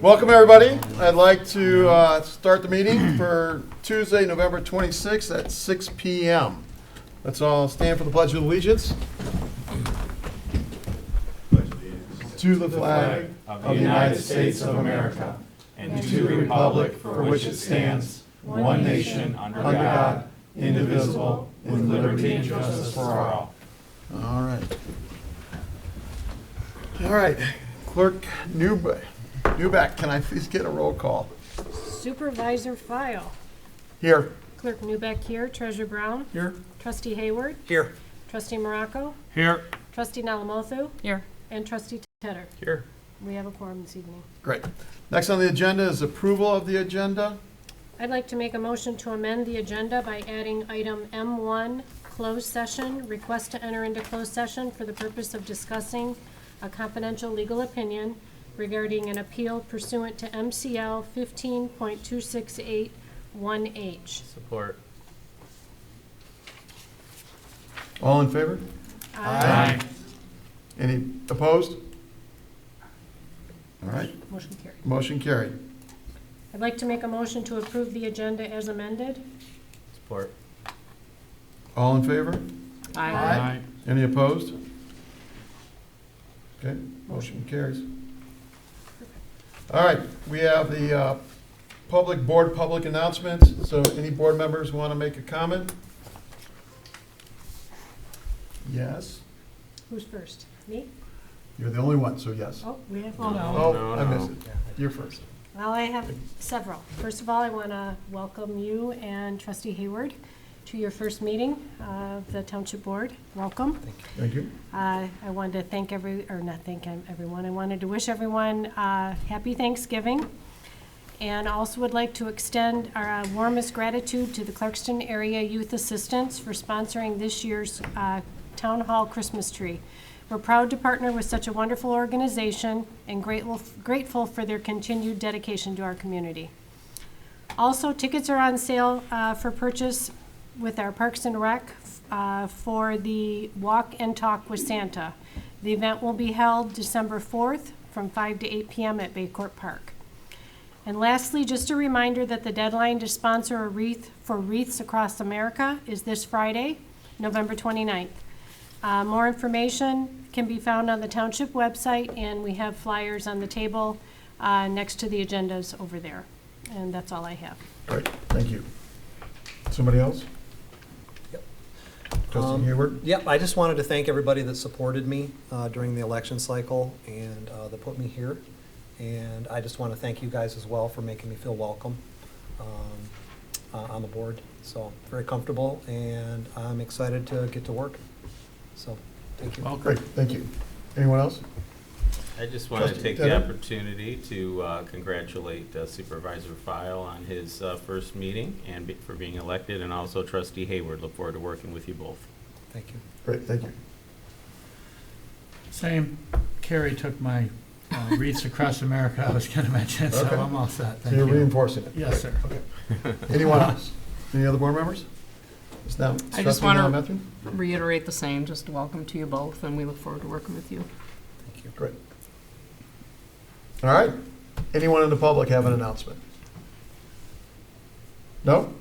Welcome, everybody. I'd like to start the meeting for Tuesday, November 26th at 6 p.m. Let's all stand for the Pledge of Allegiance. To the flag of the United States of America and to the republic for which it stands, one nation, under God, indivisible, with liberty and justice for all. All right. All right. Clerk Newbeck, can I please get a roll call? Supervisor File. Here. Clerk Newbeck here. Treasurer Brown. Here. Trustee Hayward. Here. Trustee Morocco. Here. Trustee Nalamothu. Here. And Trustee Tedder. Here. We have a quorum this evening. Great. Next on the agenda is approval of the agenda. I'd like to make a motion to amend the agenda by adding item M1, closed session, request to enter into closed session for the purpose of discussing a confidential legal opinion regarding an appeal pursuant to MCL 15.268(1H. Support. All in favor? Aye. Any opposed? All right. Motion carried. Motion carried. I'd like to make a motion to approve the agenda as amended. Support. All in favor? Aye. Any opposed? Okay, motion carries. All right, we have the public announcements. So any board members want to make a comment? Yes? Who's first? Me? You're the only one, so yes. Oh, we have. Oh, I missed it. You're first. Well, I have several. First of all, I want to welcome you and Trustee Hayward to your first meeting of the Township Board. Welcome. Thank you. I wanted to thank everyone. I wanted to wish everyone happy Thanksgiving, and also would like to extend our warmest gratitude to the Clarkston Area Youth Assistance for sponsoring this year's Town Hall Christmas tree. We're proud to partner with such a wonderful organization and grateful for their continued dedication to our community. Also, tickets are on sale for purchase with our Parks and Rec for the Walk and Talk with Santa. The event will be held December 4th from 5 to 8 p.m. at Baycourt Park. And lastly, just a reminder that the deadline to sponsor a wreath for Wreaths Across America is this Friday, November 29th. More information can be found on the Township website, and we have flyers on the table next to the agendas over there. And that's all I have. Great, thank you. Somebody else? Yep. Trustee Hayward? Yep, I just wanted to thank everybody that supported me during the election cycle and that put me here. And I just want to thank you guys as well for making me feel welcome on the board. So very comfortable, and I'm excited to get to work. So, thank you. Great, thank you. Anyone else? I just want to Trustee take Tedder? the opportunity to congratulate Supervisor File on his first meeting and for being elected, and also Trustee Hayward. Look forward to working with you both. Thank you. Great, thank you. Same. Carrie took my Wreaths Across America. I was going to mention, so Okay. I'm all set. So Thank you're you. reinforcing it? Yes, sir. Okay. Anyone else? Any other board members? It's now I Trustee just want to Nalamothu? reiterate the same, just welcome to you both, and we look forward to working with you. Thank you. Great. All right. Anyone in the public have an announcement? No?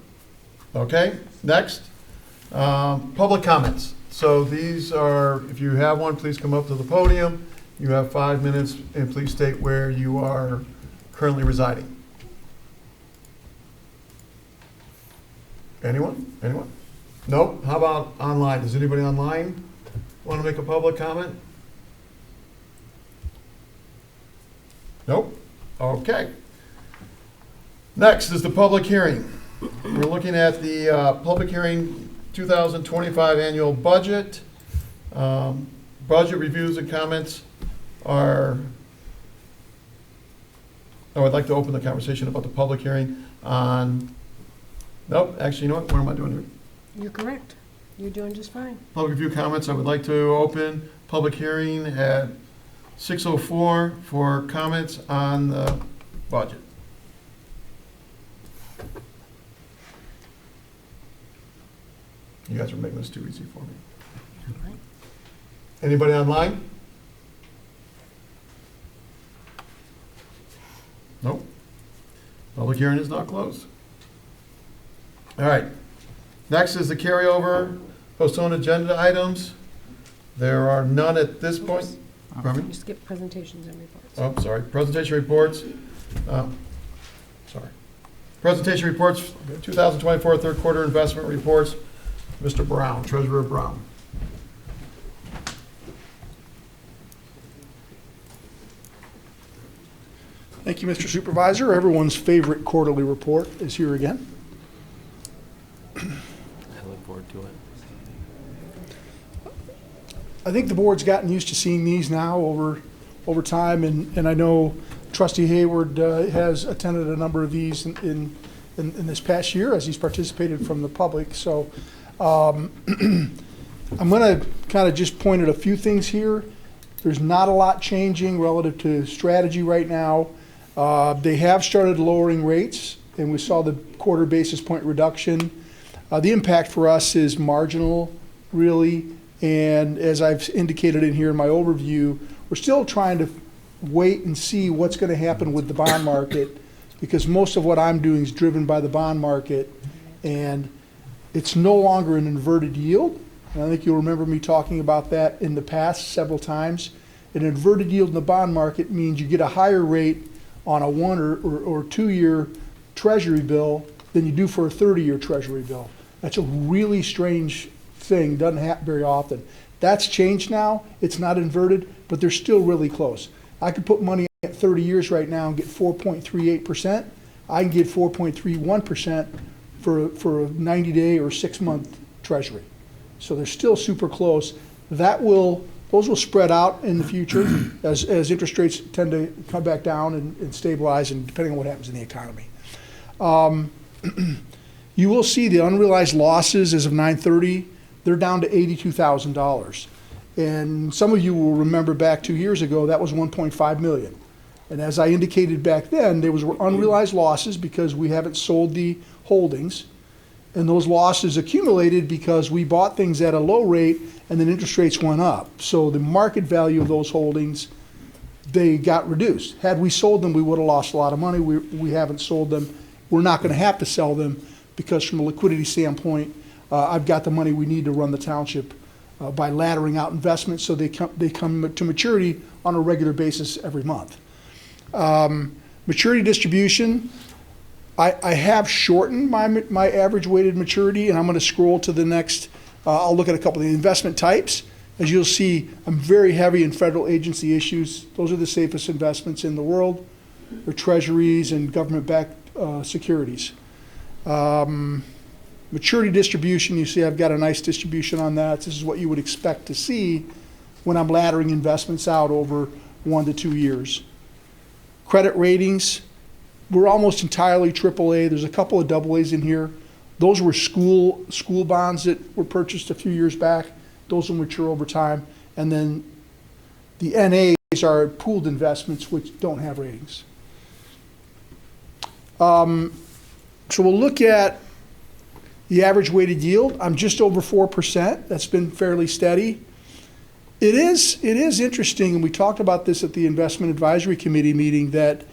Okay, next. Public comments. So these are, if you have one, please come up to the podium. You have 5 minutes, and please state where you are currently residing. Anyone? Anyone? Nope. How about online? Does anybody online want to make a public comment? Nope. Okay. Next is the public hearing. We're looking at the public hearing 2025 annual budget. Budget reviews and comments are, I'd like to open the conversation about the public hearing on, nope, actually, you know what am I doing here? You're correct. You're doing just fine. Public review comments, I would like to open public hearing at 6:04 for comments on the budget. You guys are making this too easy for me. Anybody online? Nope. Public hearing is not closed. All right. Next is the carryover postponed agenda items. There are none at this point. Pardon me? You skip presentations and reports. Oh, sorry. Presentation reports. Sorry. Presentation reports, 2024 third quarter investment reports. Mr. Brown, Treasurer Brown. Thank you, Mr. Supervisor. Everyone's favorite quarterly report is here again. I look forward to it. I think the board's gotten used to seeing these now over time, and I know Trustee Hayward has attended a number of these in this past year as he's participated from the public. So I'm going to kind of just point at a few things here. There's not a lot changing relative to strategy right now. They have started lowering rates, and we saw the quarter basis point reduction. The impact for us is marginal, really, and as I've indicated in here in my overview, we're still trying to wait and see what's going to happen with the bond market, because most of what I'm doing is driven by the bond market, and it's no longer an inverted yield. And I think you'll remember me talking about that in the past several times. An inverted yield in the bond market means you get a higher rate on a 1 or 2 year treasury bill than you do for a 30-year treasury bill. That's a really strange thing, doesn't happen very often. That's changed now. It's not inverted, but they're still really close. I could put money at 30 years right now and get 4.38%. I can get 4.31% for a 90-day or 6-month treasury. So they're still super close. Those will spread out in the future as interest rates tend to come back down and stabilize, and depending on what happens in the economy. You will see the unrealized losses as of 9/30, they're down to $82,000. And some of you will remember back 2 years ago, that was $1.5 million. And as I indicated back then, there was unrealized losses because we haven't sold the holdings. And those losses accumulated because we bought things at a low rate and then interest rates went up. So the market value of those holdings, they got reduced. Had we sold them, we would have lost a lot of money. We haven't sold them. We're not going to have to sell them because from a liquidity standpoint, I've got the money we need to run the township by laddering out investments so they come to maturity on a regular basis every month. Maturity distribution, I have shortened my average weighted maturity, and I'm going to scroll to the next. I'll look at a couple of the investment types. As you'll see, I'm very heavy in federal agency issues. Those are the safest investments in the world. They're treasuries and government-backed securities. Maturity distribution, you see I've got a nice distribution on that. This is what you would expect to see when I'm laddering investments out over 1 to 2 years. Credit ratings, we're almost entirely AAA. There's a couple of AA's in here. Those were school bonds that were purchased a few years back. Those will mature over time. And then the NAs are pooled investments which don't have ratings. So we'll look at the average weighted yield. I'm just over 4%. That's been fairly steady. It is interesting, and we talked about this at the Investment Advisory Committee meeting, that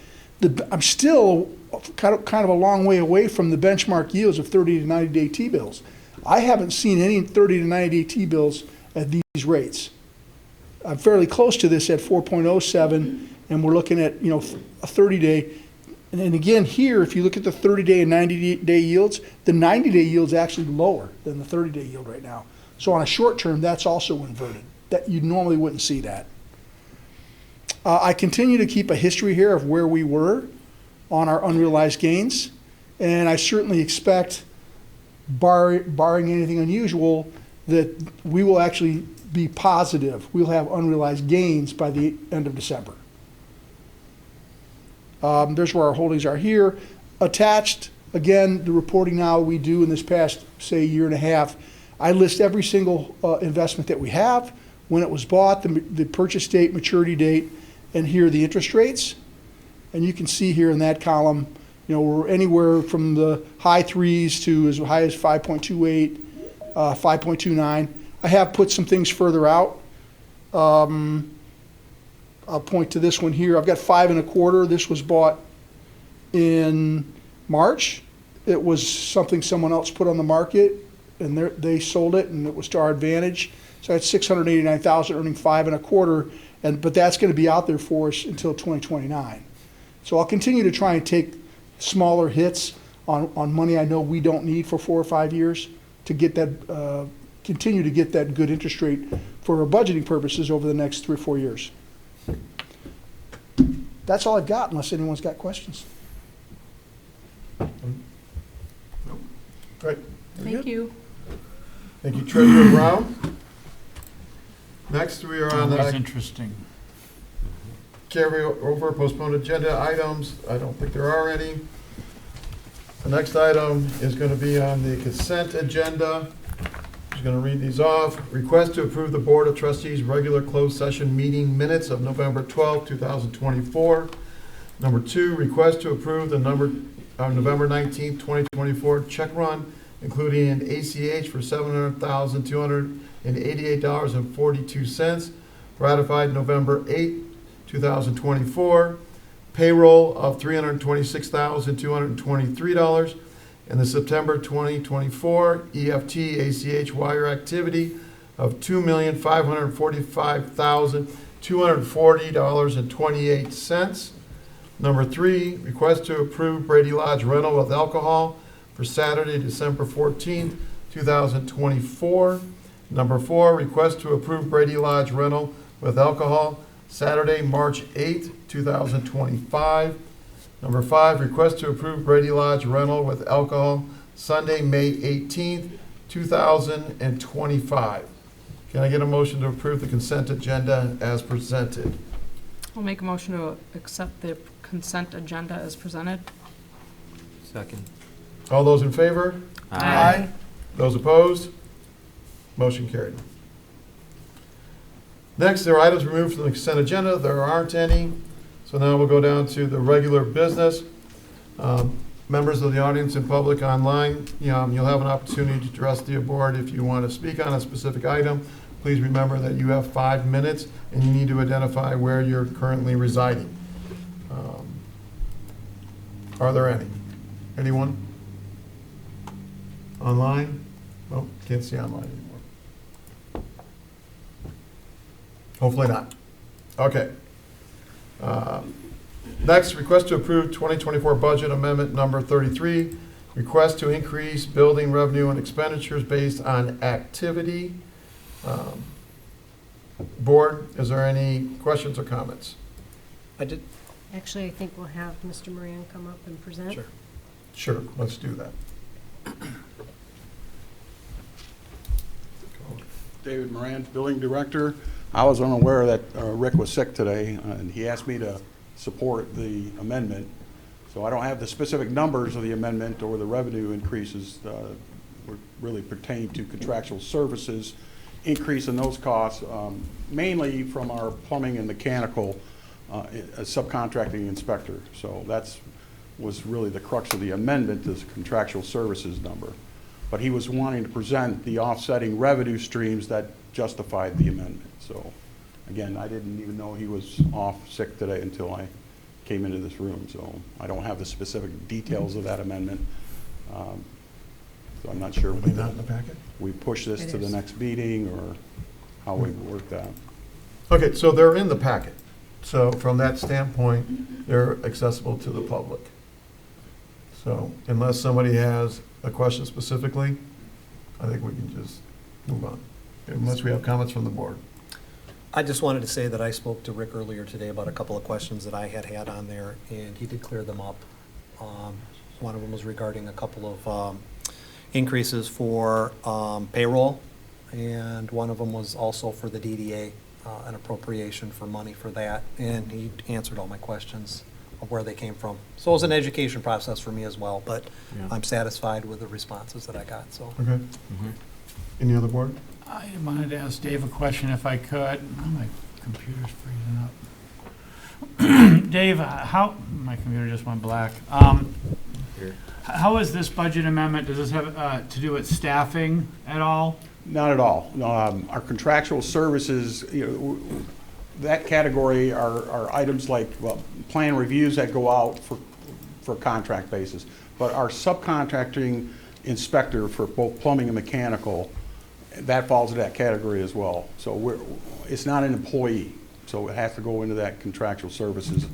I'm still kind of a long way away from the benchmark yields of 30 to 90-day T-bills. I haven't seen any 30 to 90-day T-bills at these rates. I'm fairly close to this at 4.07, and we're looking at a 30-day. And again, here, if you look at the 30-day and 90-day yields, the 90-day yield's actually lower than the 30-day yield right now. So on a short term, that's also inverted. That you normally wouldn't see that. I continue to keep a history here of where we were on our unrealized gains, and I certainly expect, barring anything unusual, that we will actually be positive. We'll have unrealized gains by the end of December. There's where our holdings are here. Attached, again, the reporting now we do in this past, say, year and a half, I list every single investment that we have, when it was bought, the purchase date, maturity date, and here are the interest rates. And you can see here in that column, we're anywhere from the high 3s to as high as 5.28, 5.29. I have put some things further out. I'll point to this one here. I've got 5 1/4. This was bought in March. It was something someone else put on the market, and they sold it, and it was to our advantage. So that's $689,000, earning 5.25, but that's going to be out there for us until 2029. So I'll continue to try and take smaller hits on money I know we don't need for 4 or 5 years to get that, continue to get that good interest rate for our budgeting purposes over the next 3 or 4 years. That's all I've got, unless anyone's got questions. Great. Thank you. Thank you, Treasurer Brown. Next, we are on Always the interesting. carry over postponed agenda items. I don't think there are any. The next item is going to be on the consent agenda. I'm just going to read these off. Request to approve the Board of Trustees regular closed session meeting minutes of November 12, 2024. Number 2, request to approve the November 19, 2024 check run, including an ACH for $700,288.42, ratified November 8, 2024. Payroll of $326,223, and the September 2024 EFT ACH wire activity of $2,545,240.28. Number 3, request to approve Brady Lodge rental with alcohol for Saturday, December 14th, 2024. Number 4, request to approve Brady Lodge rental with alcohol Saturday, March 8th, 2025. Number 5, request to approve Brady Lodge rental with alcohol Sunday, May 18th, 2025. Can I get a motion to approve the consent agenda as presented? I'll make a motion to accept the consent agenda as presented. Second. All those in favor? Aye. Those opposed? Motion carried. Next, there are items removed from the consent agenda. There aren't any. So now we'll go down to the regular business. Members of the audience and public online, you'll have an opportunity to address the board if you want to speak on a specific item. Please remember that you have 5 minutes and you need to identify where you're currently residing. Are there any? Anyone? Online? Oh, can't see online anymore. Hopefully not. Okay. Next, request to approve 2024 budget amendment number 33. Request to increase building revenue and expenditures based on activity. Board, is there any questions or comments? Actually, I think we'll have Mr. Moran come up and present. Sure. Sure, let's do that. David Moran, Building Director. I was unaware that Rick was sick today, and he asked me to support the amendment. So I don't have the specific numbers of the amendment or the revenue increases really pertain to contractual services, increase in those costs, mainly from our plumbing and mechanical subcontracting inspector. So was really the crux of the amendment, this contractual services number. But he was wanting to present the offsetting revenue streams that justified the amendment. So again, I didn't even know he was off sick today until I came into this room. So I don't have the specific details of that amendment. So I'm not sure. Are they not in the packet? We push this to the next meeting or how we work that. Okay, so they're in the packet. So from that standpoint, they're accessible to the public. So unless somebody has a question specifically, I think we can just move on, unless we have comments from the board. I just wanted to say that I spoke to Rick earlier today about a couple of questions that I had on there, and he did clear them up. One of them was regarding a couple of increases for payroll, and one of them was also for the DDA, an appropriation for money for that, and he answered all my questions of where they came from. So it was an education process for me as well, but Yeah. I'm satisfied with the responses that I got, so. Okay. Any other board? I wanted to ask Dave a question if I could. Oh, my computer's freezing up. Dave, my computer just went black. Here. How is this budget amendment, does this have to do with staffing at all? Not at all. Our contractual services, that category are items like, well, plan reviews that go out for a contract basis. But our subcontracting inspector for both plumbing and mechanical, that falls into that category as well. So it's not an employee, so it has to go into that contractual services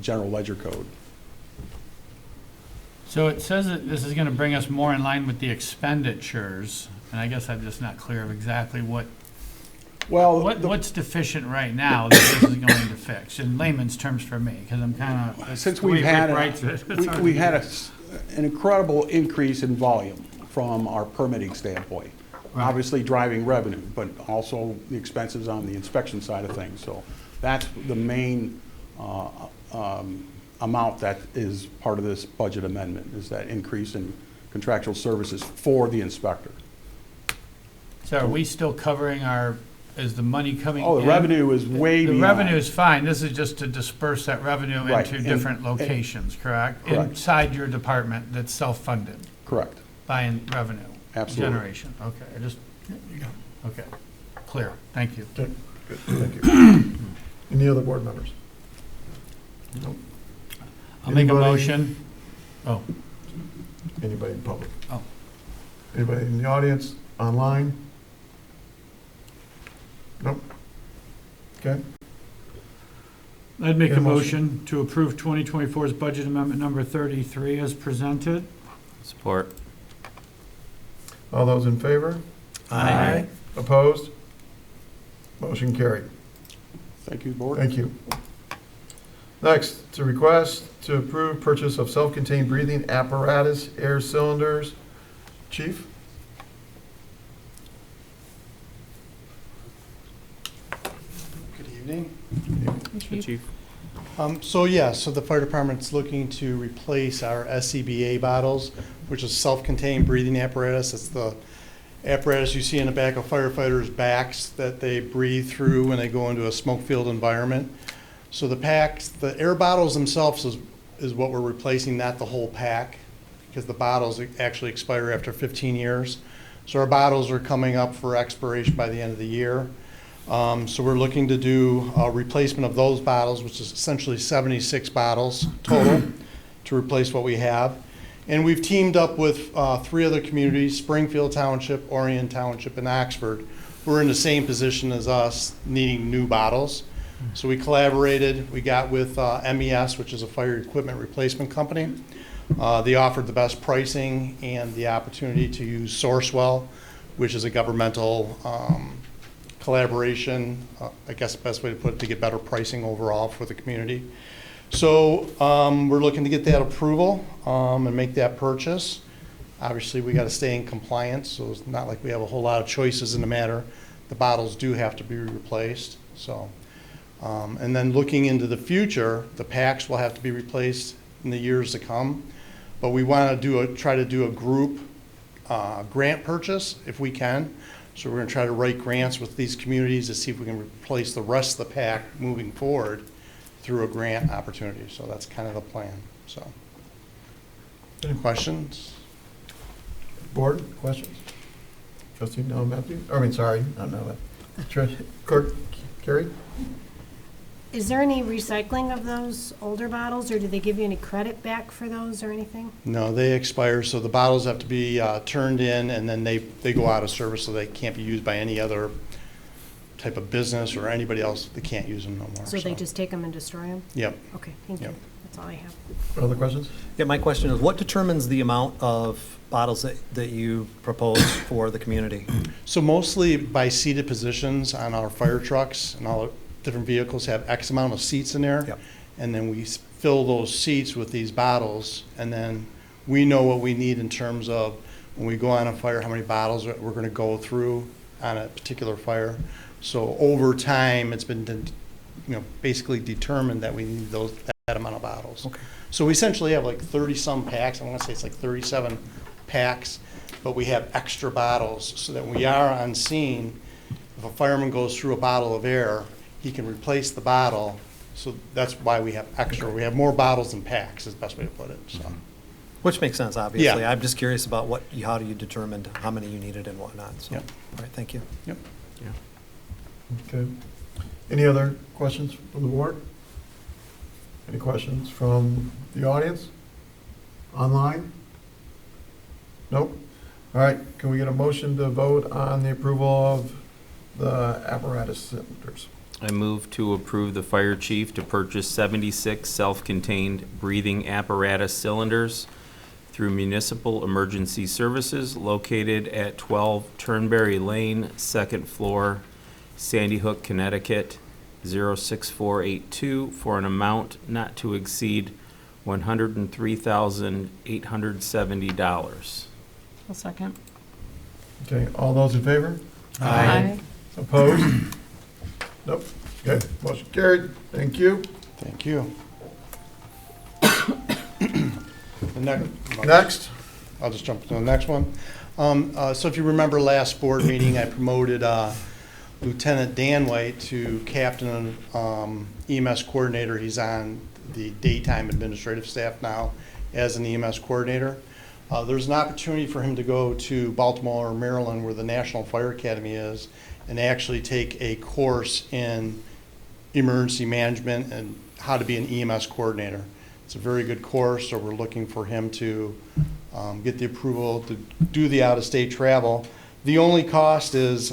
general ledger code. So it says that this is going to bring us more in line with the expenditures, and I guess I'm just not clear of exactly what's deficient right now that this is going to fix, in layman's terms for me, because I'm kind of, Since we've had an incredible increase in volume from our permitting standpoint. Right. Obviously driving revenue, but also the expenses on the inspection side of things. So that's the main amount that is part of this budget amendment, is that increase in contractual services for the inspector. So are we still covering is the money coming in? Oh, the revenue is way beyond. The revenue is fine. This is just to disperse that revenue Right. into different locations, correct? Correct. Inside your department that's self-funded Correct. by revenue Absolutely. generation. Okay, okay, clear. Thank you. Okay, good, thank you. Any other board members? Nope. I'll make a Anybody? motion. Oh, Anybody in public? Oh. Anybody in the audience, online? Nope. Okay, I'd make Get a a motion. motion to approve 2024's budget amendment number 33 as presented. Support. all those in favor? Aye. Opposed? Motion carried. Thank you, board. Thank you. Next, to request to approve purchase of self-contained breathing apparatus, air cylinders. Chief? Good evening. Chief. So the fire department's looking to replace our SCBA bottles, which is self-contained breathing apparatus. It's the apparatus you see in the back of firefighters' backs that they breathe through when they go into a smoke-filled environment. So the air bottles themselves is what we're replacing, not the whole pack, because the bottles actually expire after 15 years. So our bottles are coming up for expiration by the end of the year. So we're looking to do a replacement of those bottles, which is essentially 76 bottles total, to replace what we have. And we've teamed up with 3 other communities, Springfield Township, Orion Township, and Oxford, who are in the same position as us, needing new bottles. So we collaborated, we got with MES, which is a fire equipment replacement company. They offered the best pricing and the opportunity to use Sourcewell, which is a governmental collaboration, I guess the best way to put it, to get better pricing overall for the community. So we're looking to get that approval and make that purchase. Obviously, we got to stay in compliance, so it's not like we have a whole lot of choices in the matter. The bottles do have to be replaced. So, and then looking into the future, the packs will have to be replaced in the years to come. But we want to try to do a group grant purchase if we can. So we're going to try to write grants with these communities to see if we can replace the rest of the pack moving forward through a grant opportunity. So that's kind of the plan. So, any questions? Board, questions? Trustee Noah Matthews? Not Noah. Clerk Carey? Is there any recycling of those older bottles, or do they give you any credit back for those or anything? No, they expire, so the bottles have to be turned in, and then they go out of service, so they can't be used by any other type of business or anybody else. They can't use them no more. So they just take them and destroy them? Yep. Okay, thank you. Yep. That's all I have. Other questions? Yeah, my question is, what determines the amount of bottles that you propose for the community? So mostly by seated positions on our fire trucks, and all the different vehicles have X amount of seats in there. Yep. And then we fill those seats with these bottles, and then we know what we need in terms of when we go on a fire, how many bottles we're going to go through on a particular fire. So over time, it's been basically determined that we need that amount of bottles. Okay. So we essentially have like 30-some packs. I'm going to say it's like 37 packs, but we have extra bottles so that when we are on scene, if a fireman goes through a bottle of air, he can replace the bottle. So that's why we have extra. We have more bottles than packs is the best way to put it. So. Which makes sense, obviously. Yeah. I'm just curious about how do you determine how many you needed and whatnot. So, Yep. all right, thank you. Yep. Okay. Any other questions from the board? Any questions from the audience? Online? Nope. All right, can we get a motion to vote on the approval of the apparatus cylinders? I move to approve the fire chief to purchase 76 self-contained breathing apparatus cylinders through Municipal Emergency Services located at 12 Turnberry Lane, second floor, Sandy Hook, Connecticut, 06482, for an amount not to exceed $103,870. I'll second. Okay, all those in favor? Aye. Opposed? Nope. Okay, motion carried. Thank you. Thank you. The Next. I'll just jump to the next one. So if you remember last board meeting, I promoted Lieutenant Dan White to Captain EMS Coordinator. He's on the daytime administrative staff now as an EMS Coordinator. There's an opportunity for him to go to Baltimore, Maryland, where the National Fire Academy is, and actually take a course in emergency management and how to be an EMS coordinator. It's a very good course, so we're looking for him to get the approval to do the out-of-state travel. The only cost is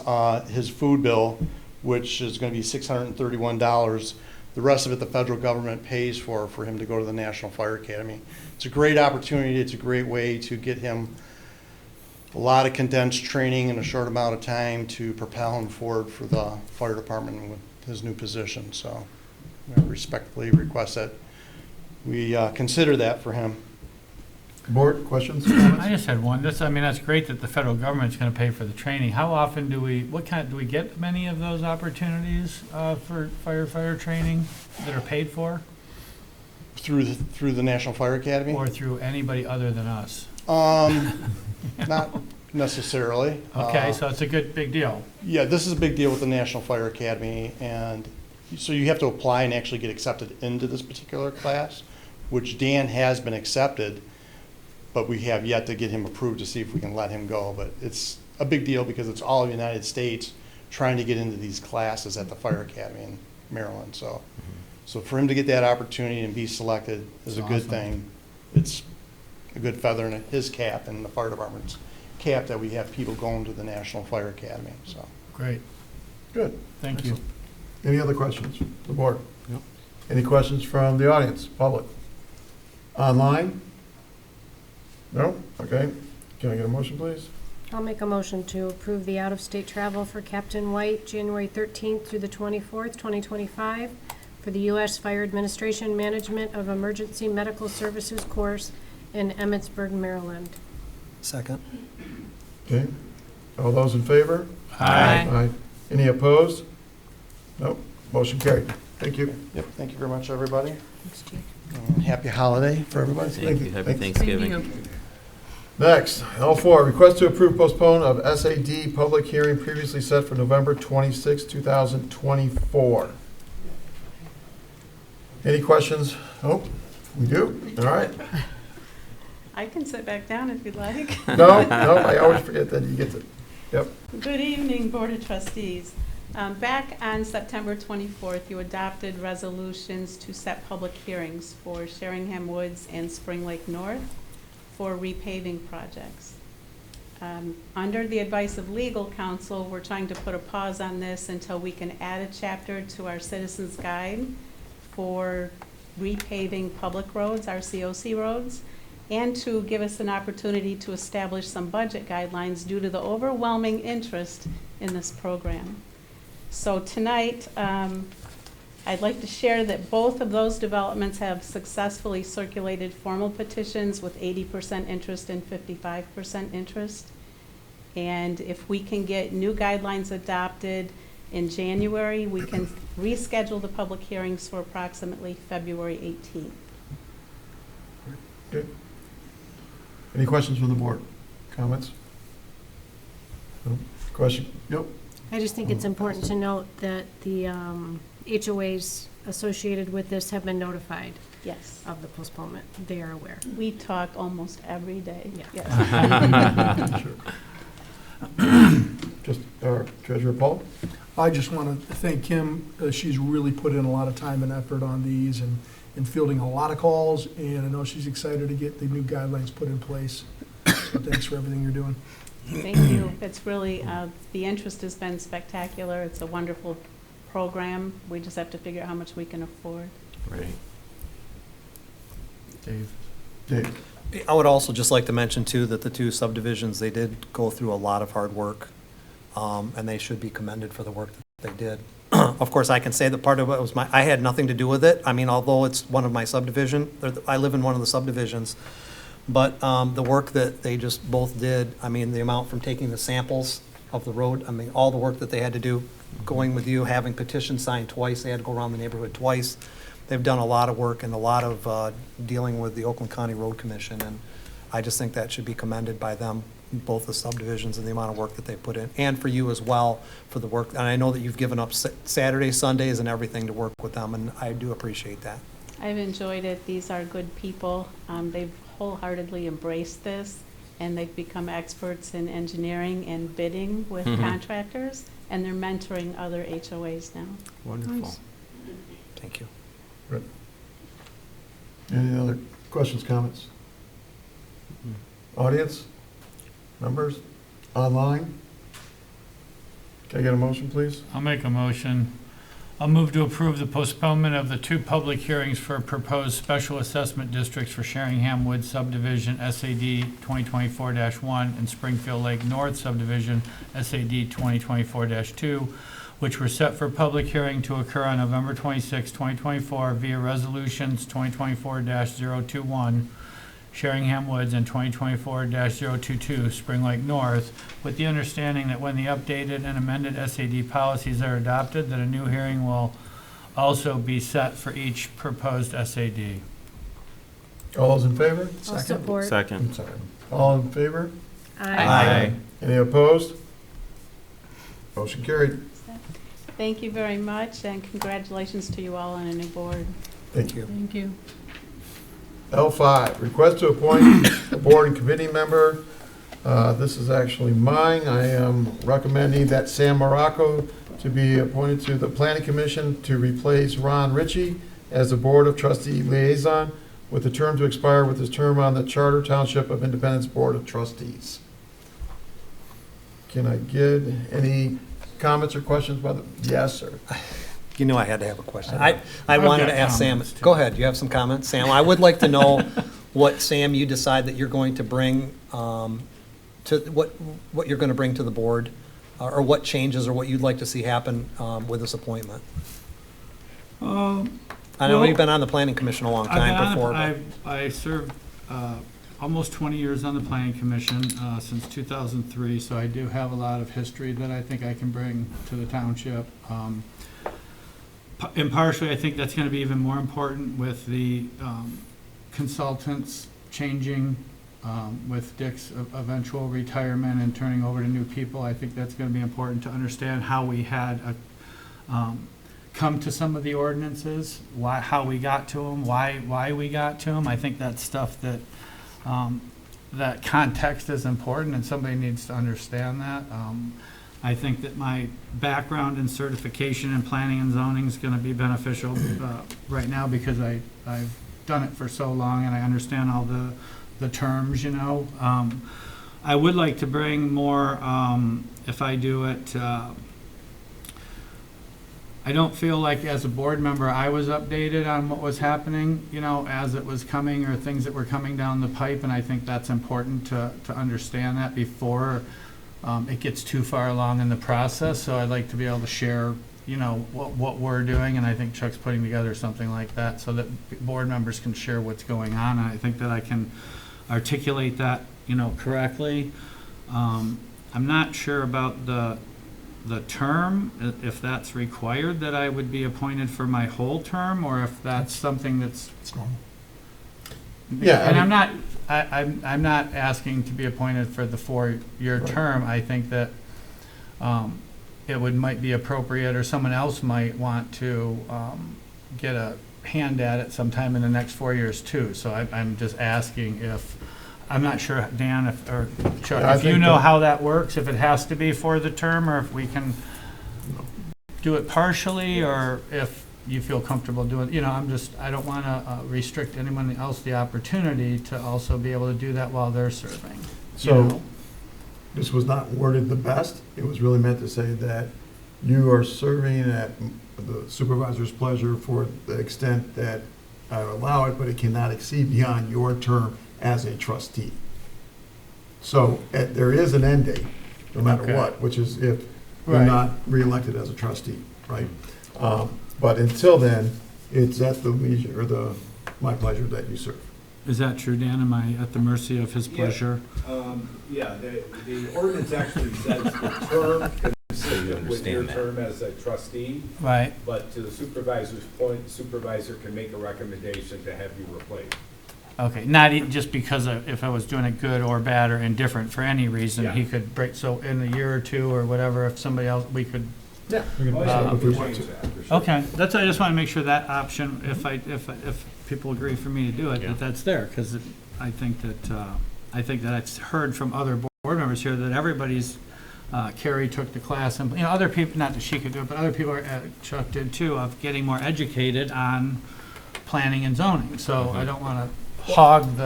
his food bill, which is going to be $631. The rest of it the federal government pays for him to go to the National Fire Academy. It's a great opportunity. It's a great way to get him a lot of condensed training in a short amount of time to propel him forward for the fire department with his new position. So I respectfully request that we consider that for him. Board, questions, I comments? just had one. I mean, that's great that the federal government's going to pay for the training. How often do we get many of those opportunities for firefighter training that are paid for? Through the National Fire Academy? Or through anybody other than us? Not necessarily. Okay, so it's a big deal. Yeah, this is a big deal with the National Fire Academy, and so you have to apply and actually get accepted into this particular class, which Dan has been accepted, but we have yet to get him approved to see if we can let him go. But it's a big deal because it's all of the United States trying to get into these classes at the Fire Academy in Maryland. So for him to get that opportunity and be selected is a good awesome. thing. It's a good feather in his cap and the fire department's cap that we have people going to the National Fire Academy. So Great. Good. Thank you. Any other questions? The board? No. Any questions from the audience, public? Online? No? Okay. Can I get a motion, please? I'll make a motion to approve the out-of-state travel for Captain White, January 13th through the 24th, 2025, for the U.S. Fire Administration Management of Emergency Medical Services course in Emmitsburg, Maryland. Second. Okay. All those in favor? Aye. Any opposed? Nope. Motion carried. Thank you. Yep, thank you very much, everybody. Thanks, Chief. Happy holiday for everybody. Thank you. Happy Thank you. Thanksgiving. Next, L4, request to approve postpone of SAD public hearing previously set for November 26, 2024. Any questions? Oh, we do? All right. I can sit back down if you'd like. No, I always forget that you get to, yep. Good evening, Board of Trustees. Back on September 24th, you adopted resolutions to set public hearings for Sheringham Woods and Spring Lake North for repaving projects. Under the advice of legal counsel, we're trying to put a pause on this until we can add a chapter to our Citizens Guide for repaving public roads, our COC roads, and to give us an opportunity to establish some budget guidelines due to the overwhelming interest in this program. So tonight, I'd like to share that both of those developments have successfully circulated formal petitions with 80% interest and 55% interest. And if we can get new guidelines adopted in January, we can reschedule the public hearings for approximately February 18th. Good. Any questions from the board? Comments? No? Question? Yep. I just think it's important to note that the HOAs associated with this have been notified Yes. of the postponement. They are aware. We talk almost every day. Yeah. Yes. Sure. Just, Treasurer Paul? I just want to thank Kim. She's really put in a lot of time and effort on these, and and fielding a lot of calls, and I know she's excited to get the new guidelines put in place. So thanks for everything you're doing. Thank you. It's really, the interest has been spectacular. It's a wonderful program. We just have to figure out how much we can afford. Right. Dave? Dave? I would also just like to mention too, that the two subdivisions, they did go through a lot of hard work, and they should be commended for the work that they did. Of course, I can say that part of it was I had nothing to do with it. I mean, although it's one of my subdivision, I live in one of the subdivisions. But the work that they just both did, I mean, the amount from taking the samples of the road, I mean, all the work that they had to do, going with you, having petitions signed twice, they had to go around the neighborhood twice. They've done a lot of work and a lot of dealing with the Oakland County Road Commission, and I just think that should be commended by them, both the subdivisions and the amount of work that they put in, and for you as well for the work. And I know that you've given up Saturdays, Sundays, and everything to work with them, and I do appreciate that. I've enjoyed it. These are good people. They've wholeheartedly embraced this, and they've become experts in engineering and bidding with contractors, and they're mentoring other HOAs now. Wonderful. Nice. Thank you. Any other questions, comments? Audience? Members? Online? Can I get a motion, please? I'll make a motion. I'll move to approve the postponement of the two public hearings for proposed special assessment districts for Sheringham Woods subdivision, SAD 2024-1, and Springfield Lake North subdivision, SAD 2024-2, which were set for public hearing to occur on November 26, 2024 via resolutions 2024-021, Sheringham Woods, and 2024-022, Spring Lake North, with the understanding that when the updated and amended SAD policies are adopted, that a new hearing will also be set for each proposed SAD. All those in favor? I'll support. Second. Sorry. All in favor? Aye. Any opposed? Motion carried. Thank you very much, and congratulations to you all on a new board. Thank you. Thank you. L5, request to appoint a board and committee member. This is actually mine. I am recommending that Sam Morocco to be appointed to the Planning Commission to replace Ron Ritchie as the Board of Trustee Liaison, with the term to expire with his term on the Charter Township of Independence Board of Trustees. Can I get any comments or questions about the, yes, or? You knew I had to have a question. I I've wanted got to ask Sam, comments, too. go ahead, you have some comments? Sam, I would like to know what, Sam, you decide that you're going to bring, to, what you're going to bring to the board, or what changes or what you'd like to see happen with this appointment. I know well, you've been on the planning commission a long time before, but I served almost 20 years on the planning commission since 2003, so I do have a lot of history that I think I can bring to the township. Impartially, I think that's going to be even more important with the consultants changing, with Dick's eventual retirement and turning over to new people. I think that's going to be important to understand how we had come to some of the ordinances, how we got to them, why we got to them. I think that's stuff that that context is important, and somebody needs to understand that. I think that my background in certification and planning and zoning is going to be beneficial right now, because I've done it for so long and I understand all the terms, you know. I would like to bring more, if I do it, I don't feel like as a board member I was updated on what was happening, you know, as it was coming, or things that were coming down the pipe, and I think that's important to understand that before it gets too far along in the process. So I'd like to be able to share, you know, what we're doing, and I think Chuck's putting together something like that so that board members can share what's going on, and I think that I can articulate that, you know, correctly. I'm not sure about the term, if that's required that I would be appointed for my whole term, or if that's something that's. It's normal. Yeah, And I I'm not asking to be appointed for the 4-year Right. term. I think that it might be appropriate, or someone else might want to get a hand at it sometime in the next 4 years too. So I'm just asking if, I'm not sure, Dan, or Chuck, Yeah, I if you think know that- how that works, if it has to be for the term, or if we can do it partially, or if you feel comfortable doing, I don't want to restrict anyone else the opportunity to also be able to do that while they're serving. So, this was not worded the best. It was really meant to say that you are serving at the supervisor's pleasure for the extent that I allow it, but it cannot exceed beyond your term as a trustee. So, there is an end date, no matter Okay. what, which is if you're Right. not reelected as a trustee, right? But until then, it's at the leisure, or my pleasure that you serve. Is that true, Dan? Am I at the mercy of his Yeah. pleasure? Yeah, the ordinance actually says the term consistent with understand your that. term as a trustee, Right. but to the supervisor's point, the supervisor can make a recommendation to have you replaced. Okay, not just because of if I was doing it good or bad or indifferent for any reason, he Yeah. could break, so in a year or two or whatever, if somebody else, we could. Yeah. We can Oh, decide yeah, if we we want change to. that, for sure. Okay, I just want to make sure that option, if people agree for me to do it, Yeah. that that's there, because I think that I've heard from other board members here that everybody's, Carrie took the class, and, other people, not that she could do it, but other people, Chuck did too, of getting more educated on planning and zoning, so I don't want to hog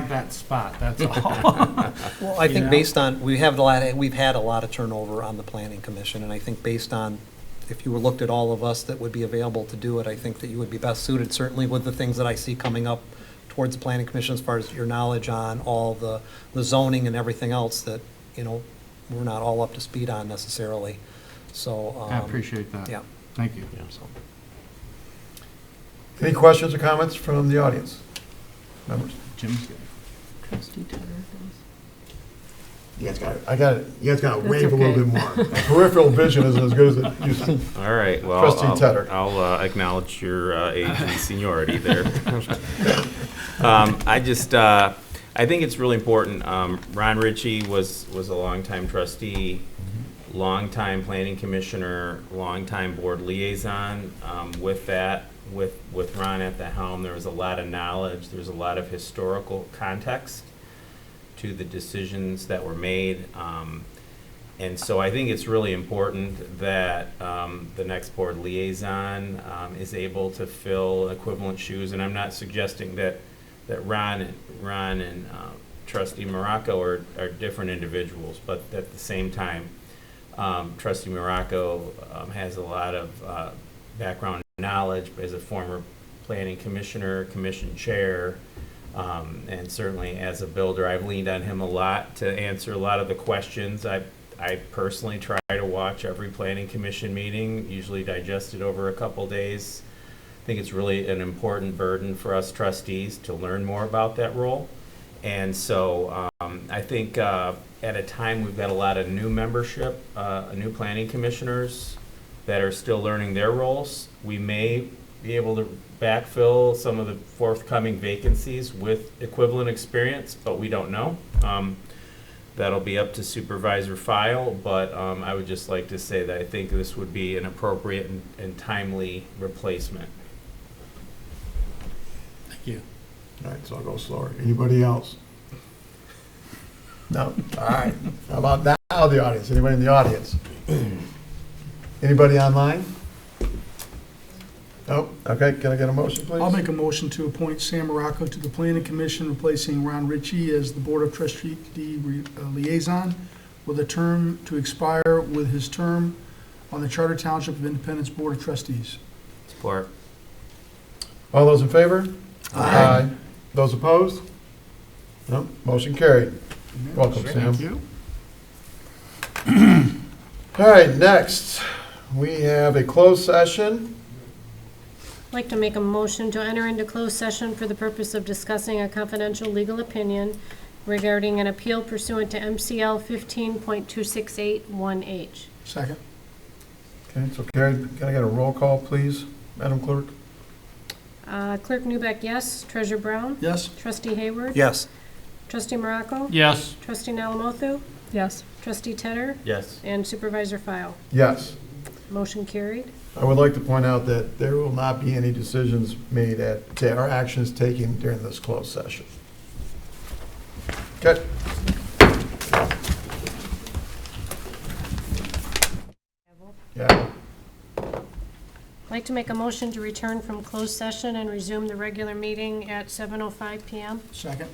that spot, that's all. Well, I think Yeah. based on, we've had a lot of turnover on the planning commission, and I think based on, if you were looked at all of us that would be available to do it, I think that you would be best suited, certainly with the things that I see coming up towards the planning commission, as far as your knowledge on all the zoning and everything else that, we're not all up to speed on necessarily, so. I appreciate that. Yeah. Thank you. So. Any questions or comments from the audience? Members? Jim's good. Trustee Taylor. You guys got to wave a okay. little bit more. Peripheral vision isn't as good as it used to be. All right, well, Trustee Tedder. I'll acknowledge your age and seniority there. I think it's really important. Ron Ritchie was a longtime trustee, longtime planning commissioner, longtime board liaison. With Ron at the helm, there was a lot of knowledge, there was a lot of historical context to the decisions that were made. And so I think it's really important that the next board liaison is able to fill equivalent shoes. And I'm not suggesting that Ron and Trustee Morocco are different individuals, but at the same time, Trustee Morocco has a lot of background knowledge as a former planning commissioner, commission chair, and certainly as a builder. I've leaned on him a lot to answer a lot of the questions. I personally try to watch every planning commission meeting, usually digest it over a couple days. I think it's really an important burden for us trustees to learn more about that role. And so I think at a time we've got a lot of new membership, new planning commissioners that are still learning their roles. We may be able to backfill some of the forthcoming vacancies with equivalent experience, but we don't know. That'll be up to Supervisor File, but I would just like to say that I think this would be an appropriate and timely replacement. Thank you. All right, so I'll go slower. Anybody else? No? All right. How about now, the audience? Anybody in the audience? Anybody online? Nope. Okay, can I get a motion, please? I'll make a motion to appoint Sam Morocco to the Planning Commission, replacing Ron Ritchie as the Board of Trustee liaison, with a term to expire with his term on the Charter Township of Independence Board of Trustees. Support. All those in favor? Aye. Those opposed? No. Motion carried. Welcome, Sam. Thank you. All right, next, we have a closed session. I'd like to make a motion to enter into closed session for the purpose of discussing a confidential legal opinion regarding an appeal pursuant to MCL 15.2681H. Second. Okay, so Carrie, can I get a roll call, please, Madam Clerk? Clerk Newbeck, yes. Treasurer Brown? Yes? Trustee Hayward? Yes. Trustee Morocco? Yes. Trustee Nalamothu? Yes. Trustee Tedder? Yes. And Supervisor File. Yes. Motion carried. I would like to point out that there will not be any decisions made or actions taken during this closed session. Okay. Yeah. I'd like to make a motion to return from closed session and resume the regular meeting at 7:05 PM. Second.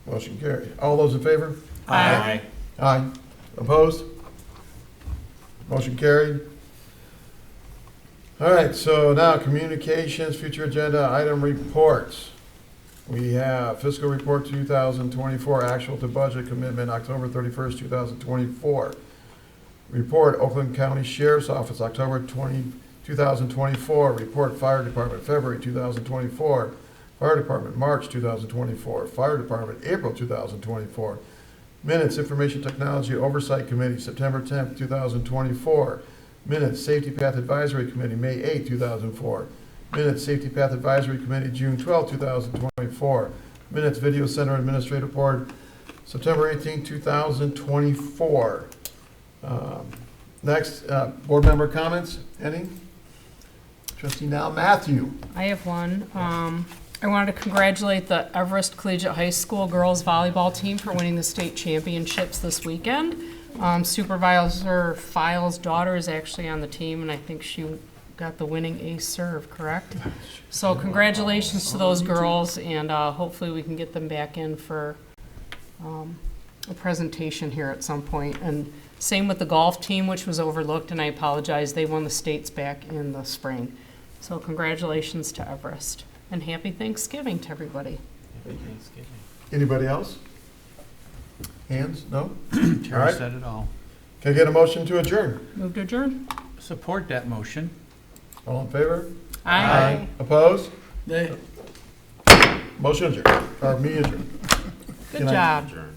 Motion carried. All those in favor? Aye. Aye. Opposed? Motion carried. All right, so now communications, future agenda, item reports. We have fiscal report 2024, actual to budget commitment, October 31st, 2024. Report, Oakland County Sheriff's Office, October 2024. Report, Fire Department, February 2024. Fire Department, March 2024. Fire Department, April 2024. Minutes, Information Technology Oversight Committee, September 10th, 2024. Minutes, Safety Path Advisory Committee, May 8th, 2004. Minutes, Safety Path Advisory Committee, June 12th, 2024. Minutes, Video Center Administrative Board, September 18th, 2024. Next, board member comments, any? Trustee now, Matthew. I have one. I wanted to congratulate the Everest Collegiate High School girls volleyball team for winning the state championships this weekend. Supervisor Files' daughter is actually on the team, and I think she got the winning ace serve, correct? So congratulations to those girls, and hopefully we can get them back in for a presentation here at some point. And same with the golf team, which was overlooked, and I apologize, they won the states back in the spring. So congratulations to Everest, and happy Thanksgiving to everybody. Happy Thanksgiving. Anybody else? Hands? No? All Terry right. said it all. Can I get a motion to adjourn? Move to adjourn? Support that motion. All in favor? Aye. Opposed? Nay. Motion adjourned, or meeting adjourned. Good Good night. job. Adjourn.